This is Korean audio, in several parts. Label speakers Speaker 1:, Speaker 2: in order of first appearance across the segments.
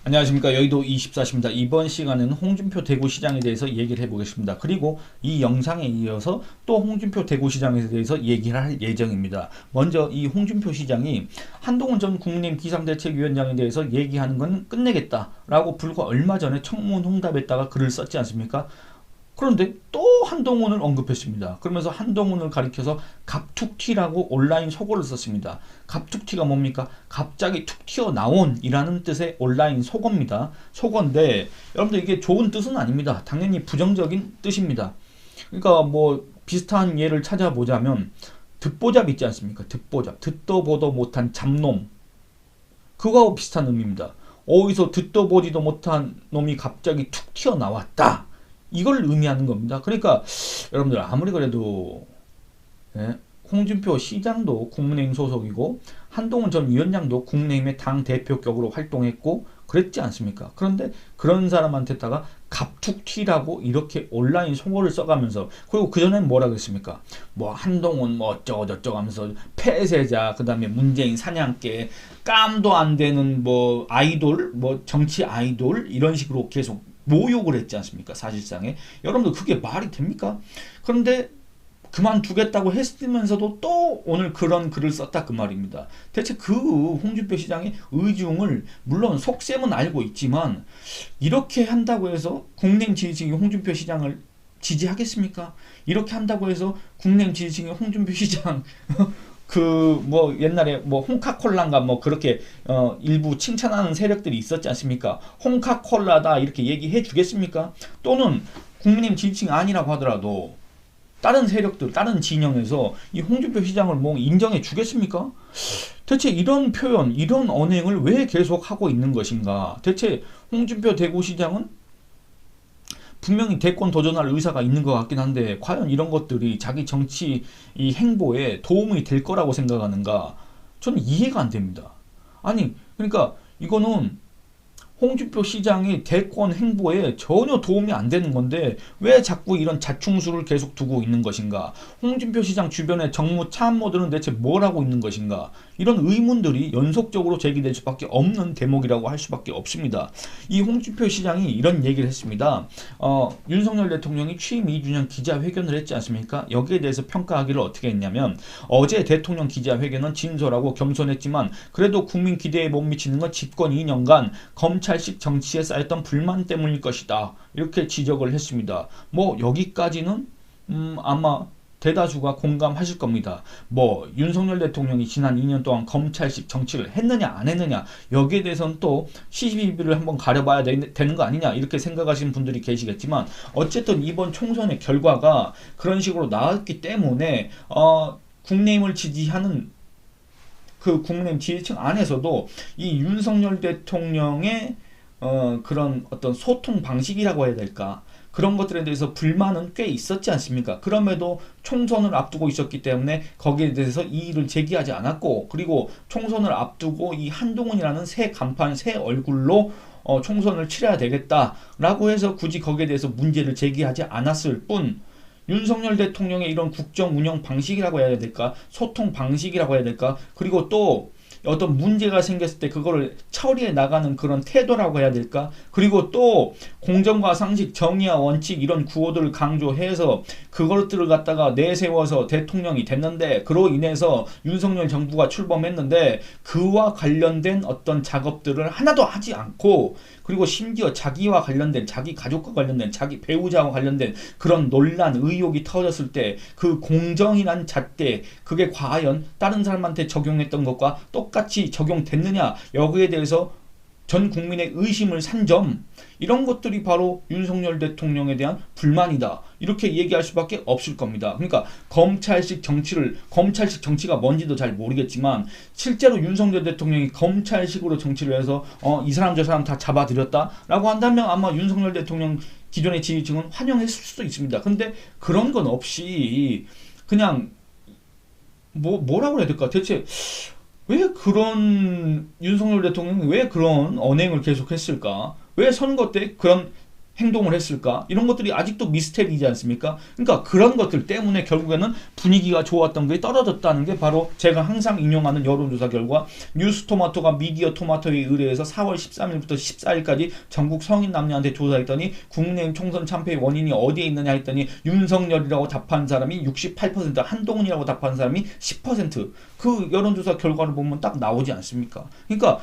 Speaker 1: 안녕하십니까. 여의도 24시입니다. 이번 시간에는 홍준표 대구시장에 대해서 얘기를 해보겠습니다. 그리고 이 영상에 이어서 또 홍준표 대구시장에 대해서 얘기를 할 예정입니다. 먼저 이 홍준표 시장이 한동훈 전 국민의힘 비상대책위원장에 대해서 얘기하는 건 끝내겠다라고 불과 얼마 전에 청문홍답에다가 글을 썼지 않습니까? 그런데 또 한동훈을 언급했습니다. 그러면서 한동훈을 가리켜서 갑툭튀라고 온라인 속어를 썼습니다. 갑툭튀가 뭡니까? 갑자기 툭 튀어나온 이라는 뜻의 온라인 속어입니다. 속어인데 여러분들 이게 좋은 뜻은 아닙니다. 당연히 부정적인 뜻입니다. 그러니까 뭐 비슷한 예를 찾아보자면 듣보잡 있지 않습니까? 듣보잡. 듣도 보도 못한 잡놈. 그거하고 비슷한 의미입니다. 어디서 듣도 보지도 못한 놈이 갑자기 툭 튀어나왔다. 이걸 의미하는 겁니다. 그러니까 여러분들 아무리 그래도 홍준표 시장도 국민의힘 소속이고 한동훈 전 위원장도 국민의힘의 당 대표격으로 활동했고 그랬지 않습니까? 그런데 그런 사람한테다가 갑툭튀라고 이렇게 온라인 송어를 써가면서, 그리고 그전엔 뭐라 그랬습니까? 뭐 한동훈 뭐 어쩌고 저쩌고 하면서 폐쇄자, 그 다음에 문재인 사냥개, 깜도 안 되는 뭐 아이돌, 뭐 정치 아이돌, 이런 식으로 계속 모욕을 했지 않습니까? 사실상에. 여러분들 그게 말이 됩니까? 그런데 그만두겠다고 했으면서도 또 오늘 그런 글을 썼다 그 말입니다. 대체 그 홍준표 시장의 의중을 물론 속셈은 알고 있지만 이렇게 한다고 해서 국민의힘 지지층이 홍준표 시장을 지지하겠습니까? 이렇게 한다고 해서 국민의힘 지지층이 홍준표 시장 그 뭐 옛날에 뭐 홍카콜라인가 뭐 그렇게 일부 칭찬하는 세력들이 있었지 않습니까? 홍카콜라다 이렇게 얘기해 주겠습니까? 또는 국민의힘 지지층이 아니라고 하더라도 다른 세력들, 다른 진영에서 이 홍준표 시장을 뭐 인정해 주겠습니까? 대체 이런 표현, 이런 언행을 왜 계속 하고 있는 것인가? 대체 홍준표 대구시장은 분명히 대권 도전할 의사가 있는 것 같긴 한데 과연 이런 것들이 자기 정치 이 행보에 도움이 될 거라고 생각하는가? 저는 이해가 안 됩니다. 아니, 그러니까 이거는 홍준표 시장이 대권 행보에 전혀 도움이 안 되는 건데 왜 자꾸 이런 자충수를 계속 두고 있는 것인가? 홍준표 시장 주변의 정무 참모들은 대체 뭘 하고 있는 것인가? 이런 의문들이 연속적으로 제기될 수밖에 없는 대목이라고 할 수밖에 없습니다. 이 홍준표 시장이 이런 얘기를 했습니다. 윤석열 대통령이 취임 2주년 기자회견을 했지 않습니까? 여기에 대해서 평가하기를 어떻게 했냐면, 어제 대통령 기자회견은 진솔하고 겸손했지만 그래도 국민 기대에 못 미치는 건 집권 2년간 검찰식 정치에 쌓였던 불만 때문일 것이다. 이렇게 지적을 했습니다. 뭐 여기까지는 아마 대다수가 공감하실 겁니다. 뭐 윤석열 대통령이 지난 2년 동안 검찰식 정치를 했느냐 안 했느냐, 여기에 대해서는 또 시시비비를 한번 가려봐야 되는 거 아니냐 이렇게 생각하시는 분들이 계시겠지만, 어쨌든 이번 총선의 결과가 그런 식으로 나왔기 때문에 국민의힘을 지지하는 그 국민의힘 지지층 안에서도 이 윤석열 대통령의 그런 어떤 소통 방식이라고 해야 될까, 그런 것들에 대해서 불만은 꽤 있었지 않습니까? 그럼에도 총선을 앞두고 있었기 때문에 거기에 대해서 이의를 제기하지 않았고, 그리고 총선을 앞두고 이 한동훈이라는 새 간판, 새 얼굴로 총선을 치러야 되겠다라고 해서 굳이 거기에 대해서 문제를 제기하지 않았을 뿐, 윤석열 대통령의 이런 국정 운영 방식이라고 해야 될까, 소통 방식이라고 해야 될까, 그리고 또 어떤 문제가 생겼을 때 그거를 처리해 나가는 그런 태도라고 해야 될까, 그리고 또 공정과 상식, 정의와 원칙 이런 구호들을 강조해서 그것들을 갖다가 내세워서 대통령이 됐는데, 그로 인해서 윤석열 정부가 출범했는데 그와 관련된 어떤 작업들을 하나도 하지 않고, 그리고 심지어 자기와 관련된, 자기 가족과 관련된, 자기 배우자와 관련된 그런 논란, 의혹이 터졌을 때 그 공정이란 잣대, 그게 과연 다른 사람한테 적용했던 것과 똑같이 적용됐느냐, 여기에 대해서 전 국민의 의심을 산 점, 이런 것들이 바로 윤석열 대통령에 대한 불만이다, 이렇게 얘기할 수밖에 없을 겁니다. 그러니까 검찰식 정치가 뭔지도 잘 모르겠지만 실제로 윤석열 대통령이 검찰식으로 정치를 해서 이 사람 저 사람 다 잡아들였다라고 한다면 아마 윤석열 대통령 기존의 지지층은 환영했을 수도 있습니다. 근데 그런 건 없이 그냥 뭐라고 해야 될까? 대체 왜 그런 윤석열 대통령이 왜 그런 언행을 계속했을까? 왜 선거 때 그런 행동을 했을까? 이런 것들이 아직도 미스테리이지 않습니까? 그러니까 그런 것들 때문에 결국에는 분위기가 좋았던 게 떨어졌다는 게 바로 제가 항상 인용하는 여론조사 결과 뉴스토마토가 미디어 토마토에 의뢰해서 4월 13일부터 14일까지 전국 성인 남녀한테 조사했더니 국민의힘 총선 참패의 원인이 어디에 있느냐 했더니 윤석열이라고 답한 사람이 68%, 한동훈이라고 답한 사람이 10%. 그 여론조사 결과를 보면 딱 나오지 않습니까? 그러니까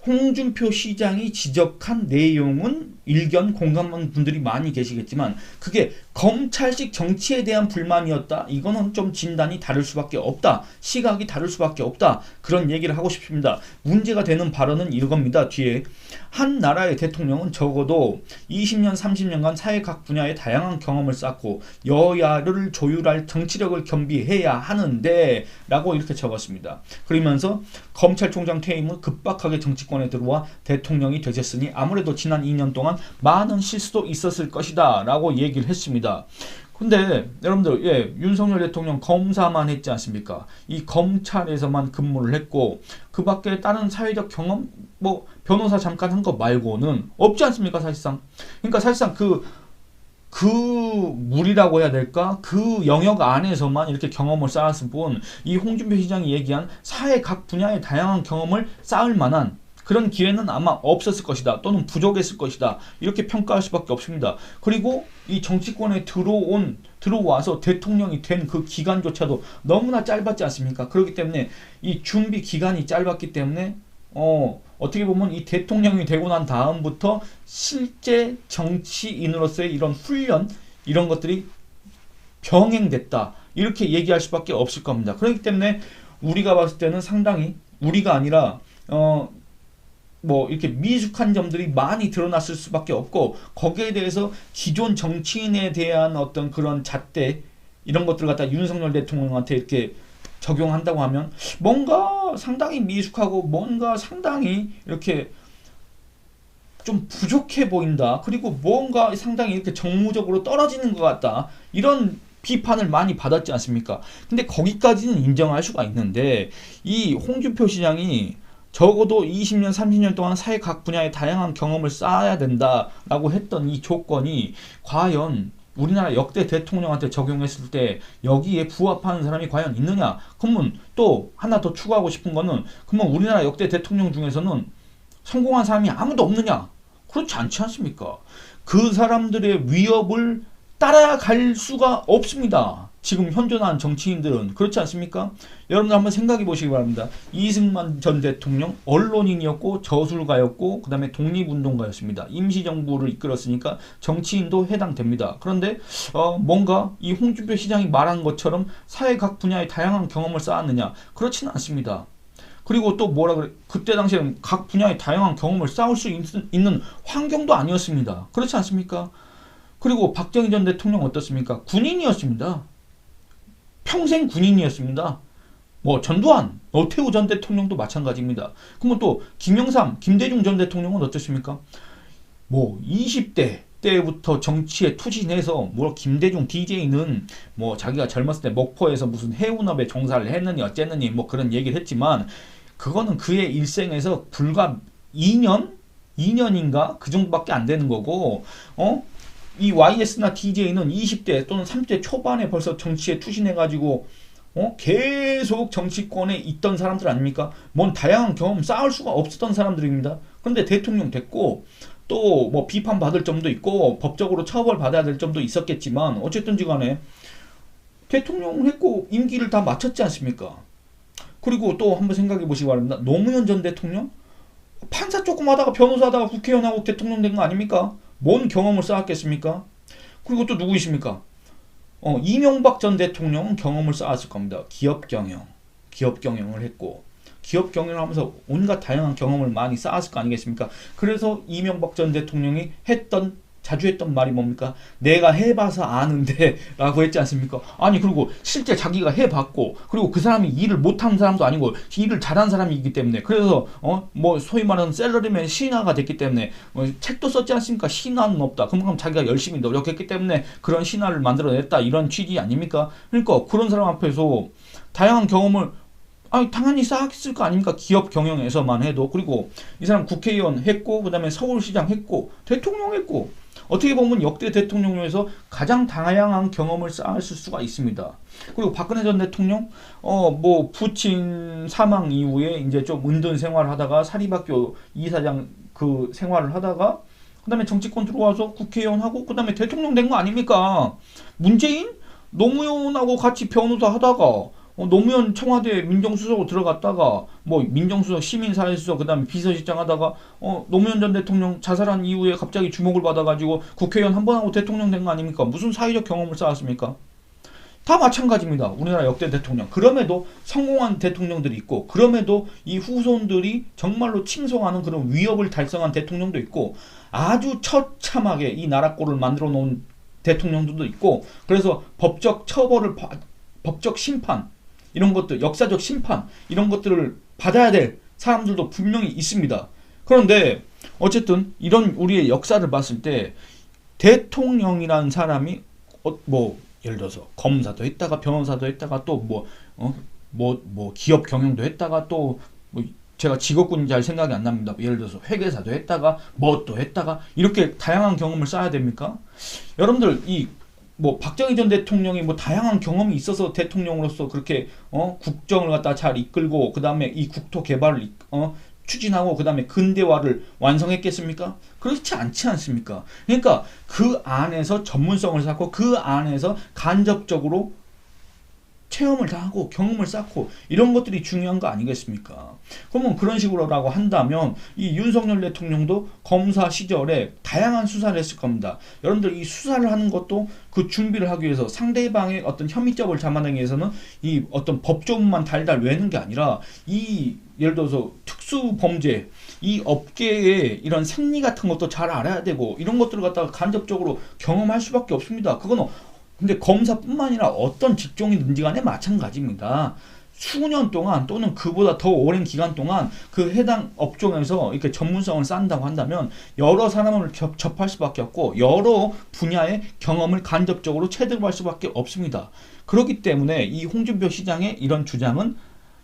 Speaker 1: 홍준표 시장이 지적한 내용은 일견 공감하는 분들이 많이 계시겠지만 그게 검찰식 정치에 대한 불만이었다. 이거는 좀 진단이 다를 수밖에 없다. 시각이 다를 수밖에 없다. 그런 얘기를 하고 싶습니다. 문제가 되는 발언은 이겁니다. 뒤에 한 나라의 대통령은 적어도 20년, 30년간 사회 각 분야의 다양한 경험을 쌓고 여야를 조율할 정치력을 겸비해야 하는데 라고 이렇게 적었습니다. 그러면서 검찰총장 퇴임 후 급박하게 정치권에 들어와 대통령이 되셨으니 아무래도 지난 2년 동안 많은 실수도 있었을 것이다 라고 얘기를 했습니다. 근데 여러분들 윤석열 대통령 검사만 했지 않습니까? 이 검찰에서만 근무를 했고 그 밖에 다른 사회적 경험 뭐 변호사 잠깐 한 거 말고는 없지 않습니까? 사실상. 그러니까 사실상 그 물이라고 해야 될까? 그 영역 안에서만 이렇게 경험을 쌓았을 뿐 이 홍준표 시장이 얘기한 사회 각 분야의 다양한 경험을 쌓을 만한 그런 기회는 아마 없었을 것이다. 또는 부족했을 것이다. 이렇게 평가할 수밖에 없습니다. 그리고 이 정치권에 들어와서 대통령이 된 그 기간조차도 너무나 짧았지 않습니까? 그렇기 때문에 이 준비 기간이 짧았기 때문에 어떻게 보면 이 대통령이 되고 난 다음부터 실제 정치인으로서의 이런 훈련 이런 것들이 병행됐다. 이렇게 얘기할 수밖에 없을 겁니다. 그렇기 때문에 우리가 봤을 때는 상당히 우리가 아니라 뭐 이렇게 미숙한 점들이 많이 드러났을 수밖에 없고 거기에 대해서 기존 정치인에 대한 어떤 그런 잣대 이런 것들 갖다 윤석열 대통령한테 이렇게 적용한다고 하면 뭔가 상당히 미숙하고 뭔가 상당히 이렇게 좀 부족해 보인다. 그리고 뭔가 상당히 이렇게 정무적으로 떨어지는 것 같다. 이런 비판을 많이 받았지 않습니까? 근데 거기까지는 인정할 수가 있는데 이 홍준표 시장이 적어도 20년, 30년 동안 사회 각 분야의 다양한 경험을 쌓아야 된다라고 했던 이 조건이 과연 우리나라 역대 대통령한테 적용했을 때 여기에 부합하는 사람이 과연 있느냐? 그러면 또 하나 더 추가하고 싶은 거는 그러면 우리나라 역대 대통령 중에서는 성공한 사람이 아무도 없느냐? 그렇지 않지 않습니까? 그 사람들의 위협을 따라갈 수가 없습니다. 지금 현존하는 정치인들은 그렇지 않습니까? 여러분들 한번 생각해 보시기 바랍니다. 이승만 전 대통령 언론인이었고 저술가였고 그 다음에 독립운동가였습니다. 임시정부를 이끌었으니까 정치인도 해당됩니다. 그런데 뭔가 이 홍준표 시장이 말한 것처럼 사회 각 분야의 다양한 경험을 쌓았느냐? 그렇지는 않습니다. 그리고 또 뭐라 그래? 그때 당시에는 각 분야의 다양한 경험을 쌓을 수 있는 환경도 아니었습니다. 그렇지 않습니까? 그리고 박정희 전 대통령 어떻습니까? 군인이었습니다. 평생 군인이었습니다. 뭐 전두환, 노태우 전 대통령도 마찬가지입니다. 그러면 또 김영삼, 김대중 전 대통령은 어떻습니까? 뭐 20대 때부터 정치에 투신해서 뭐 김대중 DJ는 뭐 자기가 젊었을 때 목포에서 무슨 해운업에 종사를 했느니 어쨌느니 뭐 그런 얘기를 했지만 그거는 그의 일생에서 불과 2년인가 그 정도밖에 안 되는 거고 이 YS나 DJ는 20대 또는 30대 초반에 벌써 정치에 투신해가지고 계속 정치권에 있던 사람들 아닙니까? 뭔 다양한 경험 쌓을 수가 없었던 사람들입니다. 그런데 대통령 됐고 또 뭐 비판받을 점도 있고 법적으로 처벌받아야 될 점도 있었겠지만 어쨌든지 간에 대통령을 했고 임기를 다 마쳤지 않습니까? 그리고 또 한번 생각해 보시기 바랍니다. 노무현 전 대통령? 판사 조금 하다가 변호사 하다가 국회의원하고 대통령 된 거 아닙니까? 뭔 경험을 쌓았겠습니까? 그리고 또 누구이십니까? 이명박 전 대통령은 경험을 쌓았을 겁니다. 기업 경영을 했고 기업 경영을 하면서 온갖 다양한 경험을 많이 쌓았을 거 아니겠습니까? 그래서 이명박 전 대통령이 자주 했던 말이 뭡니까? 내가 해봐서 아는데 라고 했지 않습니까? 아니 그리고 실제 자기가 해봤고 그리고 그 사람이 일을 못하는 사람도 아니고 일을 잘하는 사람이기 때문에 그래서 뭐 소위 말하는 샐러리맨 신하가 됐기 때문에 책도 썼지 않습니까? 신하는 없다. 그럼 자기가 열심히 노력했기 때문에 그런 신하를 만들어냈다. 이런 취지 아닙니까? 그러니까 그런 사람 앞에서 다양한 경험을 당연히 쌓았을 거 아닙니까? 기업 경영에서만 해도. 그리고 이 사람 국회의원 했고 그 다음에 서울시장 했고 대통령 했고 어떻게 보면 역대 대통령 중에서 가장 다양한 경험을 쌓았을 수가 있습니다. 그리고 박근혜 전 대통령, 뭐 푸친 사망 이후에 이제 좀 은둔 생활하다가 사립학교 이사장 그 생활을 하다가 그다음에 정치권 들어와서 국회의원 하고 그다음에 대통령 된 거 아닙니까? 문재인 노무현하고 같이 변호사 하다가 노무현 청와대 민정수석으로 들어갔다가 뭐 민정수석, 시민사회수석, 그다음에 비서실장 하다가 노무현 전 대통령 자살한 이후에 갑자기 주목을 받아가지고 국회의원 한 번 하고 대통령 된 거 아닙니까? 무슨 사회적 경험을 쌓았습니까? 다 마찬가지입니다. 우리나라 역대 대통령. 그럼에도 성공한 대통령들이 있고 그럼에도 이 후손들이 정말로 칭송하는 그런 위협을 달성한 대통령도 있고 아주 처참하게 이 나라 꼴을 만들어 놓은 대통령들도 있고 그래서 법적 처벌을 법적 심판 이런 것들 역사적 심판 이런 것들을 받아야 될 사람들도 분명히 있습니다. 그런데 어쨌든 이런 우리의 역사를 봤을 때 대통령이라는 사람이 뭐 예를 들어서 검사도 했다가 변호사도 했다가 또 뭐 기업 경영도 했다가 또 뭐 제가 직업군이 잘 생각이 안 납니다. 예를 들어서 회계사도 했다가 뭐 또 했다가 이렇게 다양한 경험을 쌓아야 됩니까? 여러분들 이 뭐 박정희 전 대통령이 뭐 다양한 경험이 있어서 대통령으로서 그렇게 국정을 갖다 잘 이끌고 그 다음에 이 국토 개발을 추진하고 그 다음에 근대화를 완성했겠습니까? 그렇지 않지 않습니까? 그러니까 그 안에서 전문성을 쌓고 그 안에서 간접적으로 체험을 다 하고 경험을 쌓고 이런 것들이 중요한 거 아니겠습니까? 그러면 그런 식으로라고 한다면 이 윤석열 대통령도 검사 시절에 다양한 수사를 했을 겁니다. 여러분들 이 수사를 하는 것도 그 준비를 하기 위해서 상대방의 어떤 혐의점을 잡아내기 위해서는 이 어떤 법조문만 달달 외는 게 아니라 이 예를 들어서 특수범죄 이 업계의 이런 생리 같은 것도 잘 알아야 되고 이런 것들을 갖다가 간접적으로 경험할 수밖에 없습니다. 그거는 근데 검사뿐만 아니라 어떤 직종이든지 간에 마찬가지입니다. 수년 동안 또는 그보다 더 오랜 기간 동안 그 해당 업종에서 이렇게 전문성을 쌓는다고 한다면 여러 사람을 접할 수밖에 없고 여러 분야의 경험을 간접적으로 체득할 수밖에 없습니다. 그렇기 때문에 이 홍준표 시장의 이런 주장은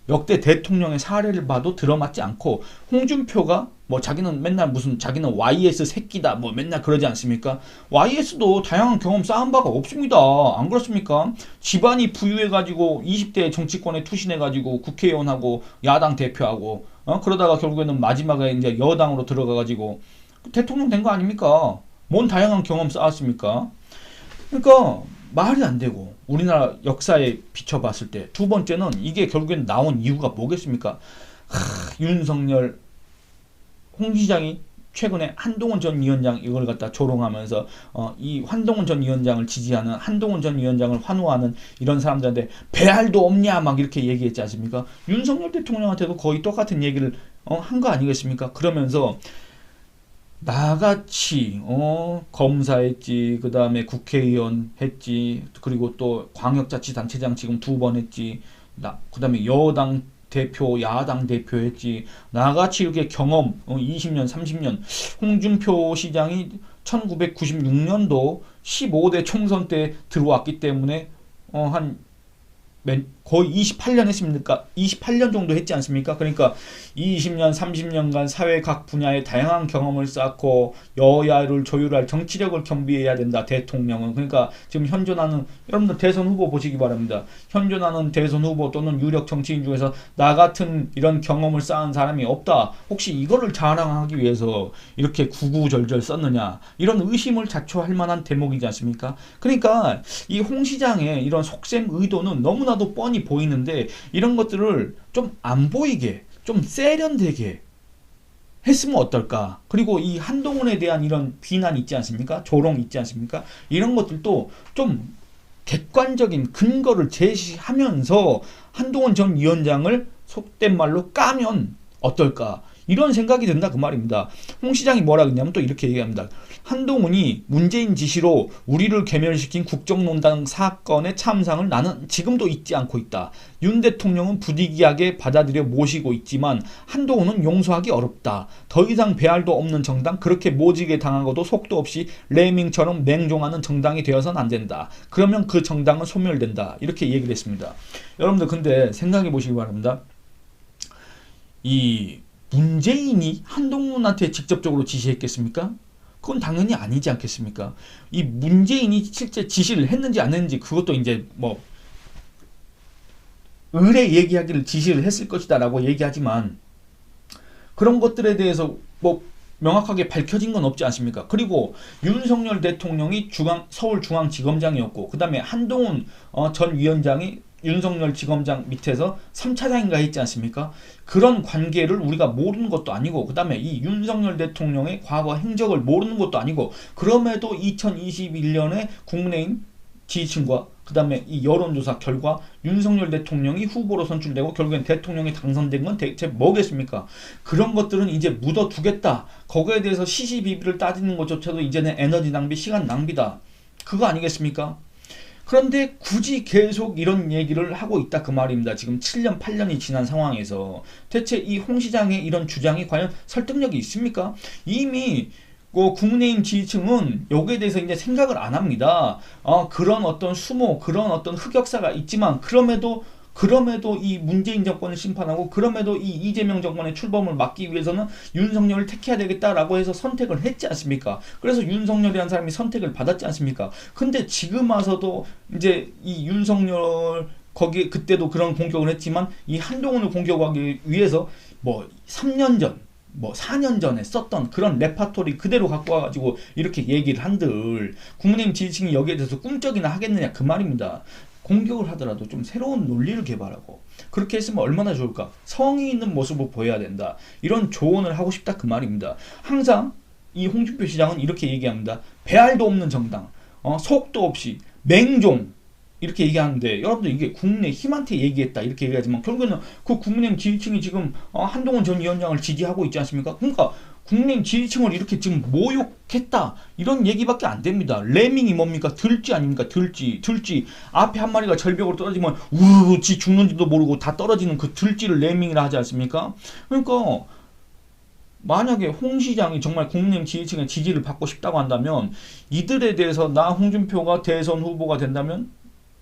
Speaker 1: 역대 대통령의 사례를 봐도 들어맞지 않고 홍준표가 뭐 자기는 맨날 무슨 자기는 YS 새끼다 뭐 맨날 그러지 않습니까? YS도 다양한 경험 쌓은 바가 없습니다. 안 그렇습니까? 집안이 부유해가지고 20대 정치권에 투신해가지고 국회의원하고 야당 대표하고 그러다가 결국에는 마지막에 이제 여당으로 들어가가지고 대통령 된 거 아닙니까? 뭔 다양한 경험 쌓았습니까? 그러니까 말이 안 되고 우리나라 역사에 비춰봤을 때 두 번째는 이게 결국엔 나온 이유가 뭐겠습니까? 윤석열 홍 시장이 최근에 한동훈 전 위원장 이걸 갖다 조롱하면서 이 한동훈 전 위원장을 지지하는 한동훈 전 위원장을 환호하는 이런 사람들한테 배알도 없냐 막 이렇게 얘기했지 않습니까? 윤석열 대통령한테도 거의 똑같은 얘기를 한 거 아니겠습니까? 그러면서 나같이 검사했지 그 다음에 국회의원 했지 그리고 또 광역자치단체장 지금 2번 했지 그 다음에 여당 대표 야당 대표 했지 나같이 이렇게 경험 20년 30년 홍준표 시장이 1996년도 15대 총선 때 들어왔기 때문에 한 거의 28년 했습니까? 28년 정도 했지 않습니까? 그러니까 20년, 30년간 사회 각 분야의 다양한 경험을 쌓고 여야를 조율할 정치력을 겸비해야 된다. 대통령은. 그러니까 지금 현존하는 여러분들 대선 후보 보시기 바랍니다. 현존하는 대선 후보 또는 유력 정치인 중에서 나 같은 이런 경험을 쌓은 사람이 없다. 혹시 이거를 자랑하기 위해서 이렇게 구구절절 썼느냐. 이런 의심을 자초할 만한 대목이지 않습니까? 그러니까 이 홍 시장의 이런 속셈 의도는 너무나도 뻔히 보이는데 이런 것들을 좀 안 보이게 좀 세련되게 했으면 어떨까. 그리고 이 한동훈에 대한 이런 비난 있지 않습니까? 조롱 있지 않습니까? 이런 것들도 좀 객관적인 근거를 제시하면서 한동훈 전 위원장을 속된 말로 까면 어떨까. 이런 생각이 든다 그 말입니다. 홍 시장이 뭐라 그러냐면 또 이렇게 얘기합니다. 한동훈이 문재인 지시로 우리를 괴멸시킨 국정농단 사건의 참상을 나는 지금도 잊지 않고 있다. 윤 대통령은 부득이하게 받아들여 모시고 있지만 한동훈은 용서하기 어렵다. 더 이상 배알도 없는 정당 그렇게 모지게 당하고도 속도 없이 레밍처럼 맹종하는 정당이 되어서는 안 된다. 그러면 그 정당은 소멸된다. 이렇게 얘기를 했습니다. 여러분들 근데 생각해 보시기 바랍니다. 이 문재인이 한동훈한테 직접적으로 지시했겠습니까? 그건 당연히 아니지 않겠습니까? 이 문재인이 실제 지시를 했는지 안 했는지 그것도 이제 뭐 의뢰 얘기하기를 지시를 했을 것이다라고 얘기하지만 그런 것들에 대해서 뭐 명확하게 밝혀진 건 없지 않습니까? 그리고 윤석열 대통령이 서울중앙지검장이었고 그 다음에 한동훈 전 위원장이 윤석열 지검장 밑에서 3차장인가 했지 않습니까? 그런 관계를 우리가 모르는 것도 아니고 그 다음에 이 윤석열 대통령의 과거 행적을 모르는 것도 아니고 그럼에도 2021년에 국민의힘 지지층과 그 다음에 이 여론조사 결과 윤석열 대통령이 후보로 선출되고 결국엔 대통령이 당선된 건 대체 뭐겠습니까? 그런 것들은 이제 묻어두겠다. 거기에 대해서 시시비비를 따지는 것조차도 이제는 에너지 낭비, 시간 낭비다. 그거 아니겠습니까? 그런데 굳이 계속 이런 얘기를 하고 있다 그 말입니다. 지금 7년, 8년이 지난 상황에서 대체 이 홍 시장의 이런 주장이 과연 설득력이 있습니까? 이미 국민의힘 지지층은 여기에 대해서 이제 생각을 안 합니다. 그런 어떤 수모, 그런 어떤 흑역사가 있지만 그럼에도 이 문재인 정권을 심판하고 그럼에도 이 이재명 정권의 출범을 막기 위해서는 윤석열을 택해야 되겠다라고 해서 선택을 했지 않습니까? 그래서 윤석열이라는 사람이 선택을 받았지 않습니까? 근데 지금 와서도 이제 이 윤석열 거기 그때도 그런 공격을 했지만 이 한동훈을 공격하기 위해서 뭐 3년 전 뭐 4년 전에 썼던 그런 레파토리 그대로 갖고 와가지고 이렇게 얘기를 한들 국민의힘 지지층이 여기에 대해서 꿈쩍이나 하겠느냐 그 말입니다. 공격을 하더라도 좀 새로운 논리를 개발하고 그렇게 했으면 얼마나 좋을까. 성의 있는 모습을 보여야 된다. 이런 조언을 하고 싶다 그 말입니다. 항상 이 홍준표 시장은 이렇게 얘기합니다. 배알도 없는 정당, 속도 없이 맹종 이렇게 얘기하는데 여러분들 이게 국민의힘한테 얘기했다 이렇게 얘기하지만 결국에는 그 국민의힘 지지층이 지금 한동훈 전 위원장을 지지하고 있지 않습니까? 그러니까 국민의힘 지지층을 이렇게 지금 모욕했다 이런 얘기밖에 안 됩니다. 레밍이 뭡니까? 들쥐 아닙니까? 들쥐 앞에 한 마리가 절벽으로 떨어지면 우르르 지 죽는지도 모르고 다 떨어지는 그 들쥐를 레밍이라 하지 않습니까? 그러니까 만약에 홍 시장이 정말 국민의힘 지지층의 지지를 받고 싶다고 한다면 이들에 대해서 나 홍준표가 대선 후보가 된다면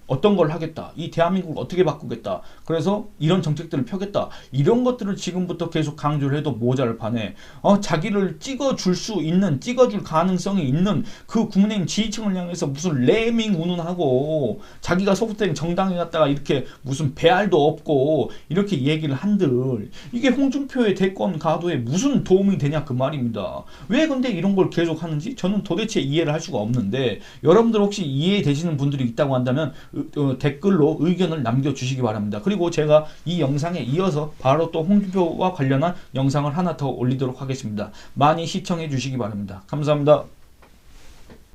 Speaker 1: 어떤 걸 하겠다. 이 대한민국을 어떻게 바꾸겠다. 그래서 이런 정책들을 펴겠다. 이런 것들을 지금부터 계속 강조를 해도 모자를 파네. 자기를 찍어줄 가능성이 있는 그 국민의힘 지지층을 향해서 무슨 레밍 운운하고 자기가 소속된 정당에 갔다가 이렇게 무슨 배알도 없고 이렇게 얘기를 한들 이게 홍준표의 대권 가도에 무슨 도움이 되냐 그 말입니다. 왜 근데 이런 걸 계속 하는지 저는 도대체 이해를 할 수가 없는데 여러분들 혹시 이해되시는 분들이 있다고 한다면 댓글로 의견을 남겨주시기 바랍니다. 그리고 제가 이 영상에 이어서 바로 또 홍준표와 관련한 영상을 하나 더 올리도록 하겠습니다. 많이 시청해 주시기 바랍니다. 감사합니다.